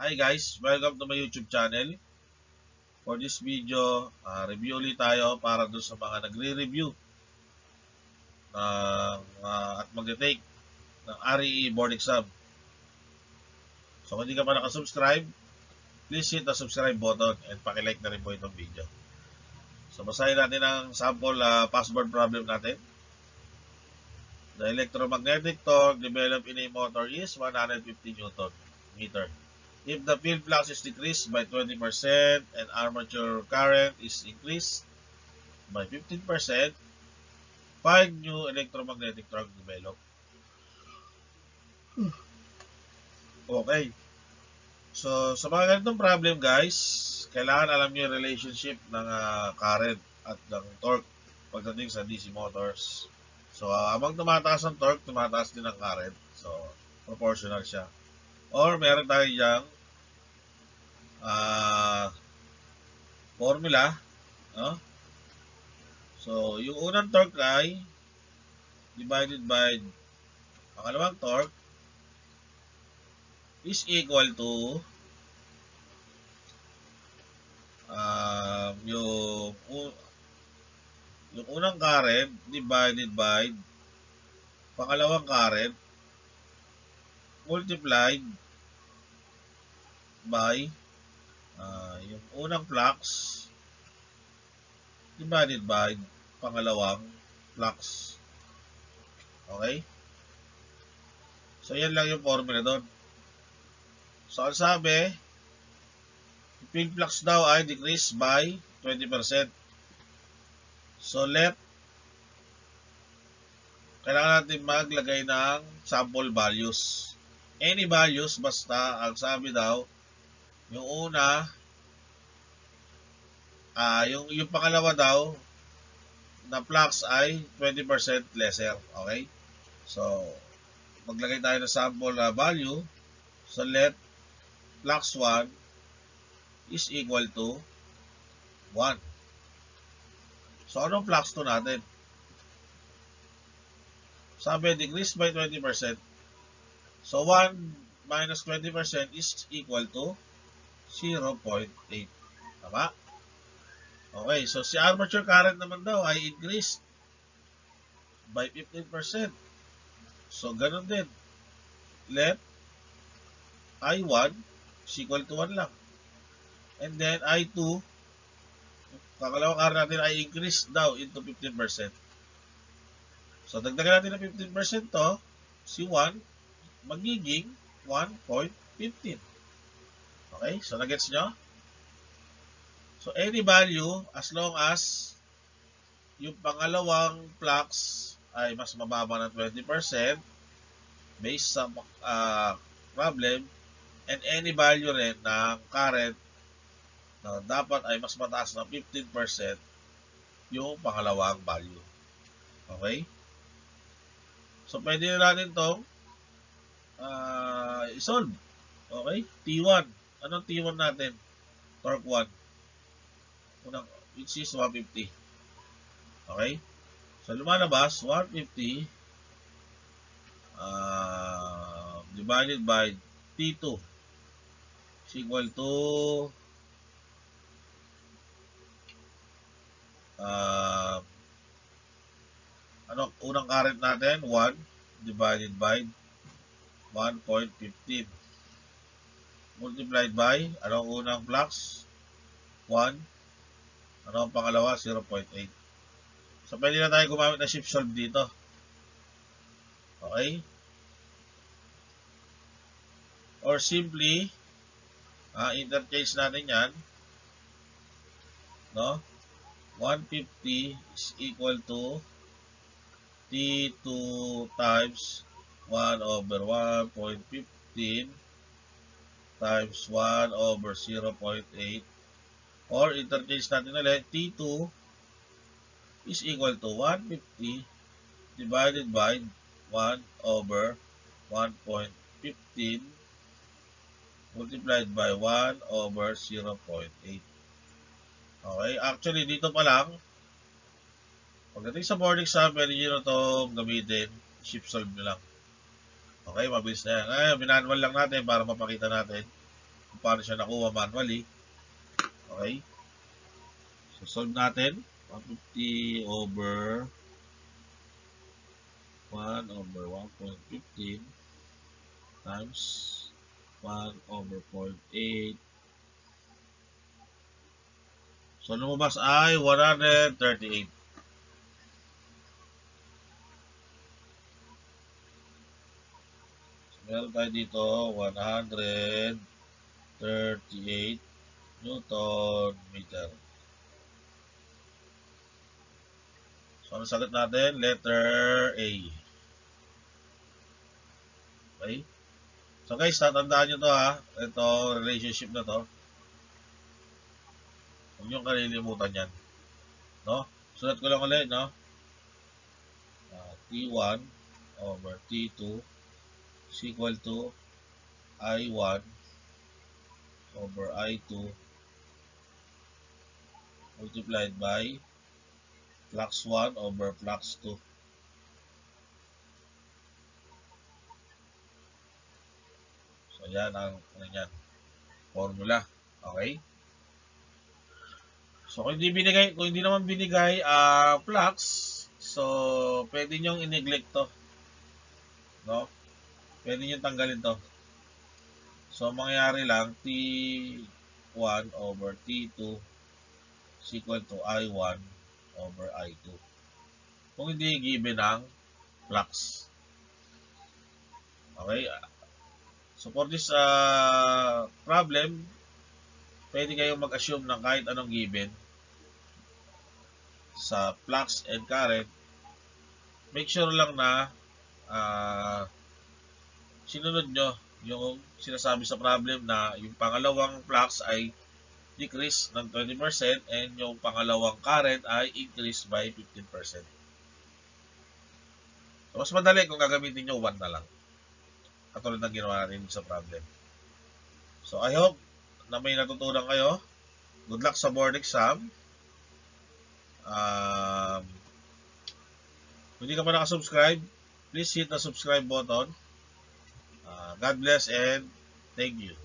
Hi guys, welcome to my YouTube channel. For this video, review ulit tayo para doon sa mga nagre-review at mag-take ng REE board exam. So kung hindi ka pa nakasubscribe, please hit the subscribe button and paki-like na rin po itong video. So basahin natin ang sample password problem natin. The electromagnetic torque developed in a motor is 150 Newton meter. If the field flux is decreased by 20% and armature current is increased by 15%, find new electromagnetic torque developed. Okay. So, sa mga ganitong problem guys, kailangan alam nyo yung relationship ng current at ng torque pagdating sa DC motors. So, habang tumataas ang torque, tumataas din ang current. So, proportional siya. Or, meron tayo diyang formula, no? So, yung unang torque ay divided by pangalawang torque is equal to yung unang current divided by pangalawang current multiplied by yung unang flux divided by pangalawang flux. Okay? So, yan lang yung formula doon. So, ang sabi, field flux daw ay decrease by 20%. So, kailangan natin maglagay ng sample values. Any values, basta ang sabi daw, yung una, yung pangalawa daw, na flux ay 20% lesser. Okay? So, maglagay tayo ng sample value. So, let flux 1 is equal to 1. So, anong flux 2 natin? Sabi, decrease by 20%. So, 1 minus 20% is equal to 0.8. Tama? Okay, so si armature current naman daw ay increased by 15%. So, ganun din. Let I1 is equal to 1 lang. And then, I2, kakalawang current natin ay increased daw into 15%. So, dagdagan natin ng 15% to, si 1, magiging 1.15. Okay, so nagets nyo? So, any value, as long as yung pangalawang flux ay mas mababa ng 20% based sa problem, and any value rin ng current na dapat ay mas mataas ng 15% yung pangalawang value. Okay? So, pwede na natin itong isolve. Okay? T1. Anong T1 natin? Torque 1. Which is 150. Okay? So, lumalabas, 150 divided by T2 is equal to unang current natin, 1 divided by 1.15 multiplied by, anong unang flux? 1. Anong pangalawa? 0.8. So, pwede na tayo gumamit ng shift solve dito. Okay? Or simply, interchange natin yan. No? 150 is equal to T2 times 1 over 1.15 times 1 over 0.8, or interchange natin ulit, T2 is equal to 150 divided by 1 over 1.15 multiplied by 1 over 0.8. Okay, actually dito pa lang, pagdating sa board exam, pwede nyo na itong gamitin, shift solve nyo lang. Okay, mabilis na yan. Binanual lang natin para mapakita natin. kung paano siya nakuha manually. Okay? So, solve natin. 150 over 1 over 1.15 times 1 over 0.8. So, lumabas ay 138. So, meron tayo dito 138 Newton meter. So, ano sagot natin? Letter A. Okay? So guys, tatandaan nyo to ha. Ito, relationship na to. Huwag nyo kalilimutan yan. No? Sulat ko lang ulit, no? T1 over T2 is equal to I1 over I2 multiplied by flux 1 over flux 2. So yan ang formula. Okay? So kung hindi naman binigay flux, so pwede nyo i-neglect to. No? Pwede nyo tanggalin to. So mangyayari lang T1 over T2 is equal to I1 over I2. Kung hindi given ang flux. Okay? So for this problem, pwede kayong mag-assume ng kahit anong given sa flux and current. Make sure lang na sinunod nyo yung sinasabi sa problem na yung pangalawang flux ay decrease ng 20% and yung pangalawang current ay increase by 15%. So, mas madali kung gagamitin nyo 1 na lang. Katulad ng ginawa natin sa problem. So, I hope na may natutunan kayo. Good luck sa board exam. Kung hindi ka pa nakasubscribe, please hit the subscribe button. God bless and thank you.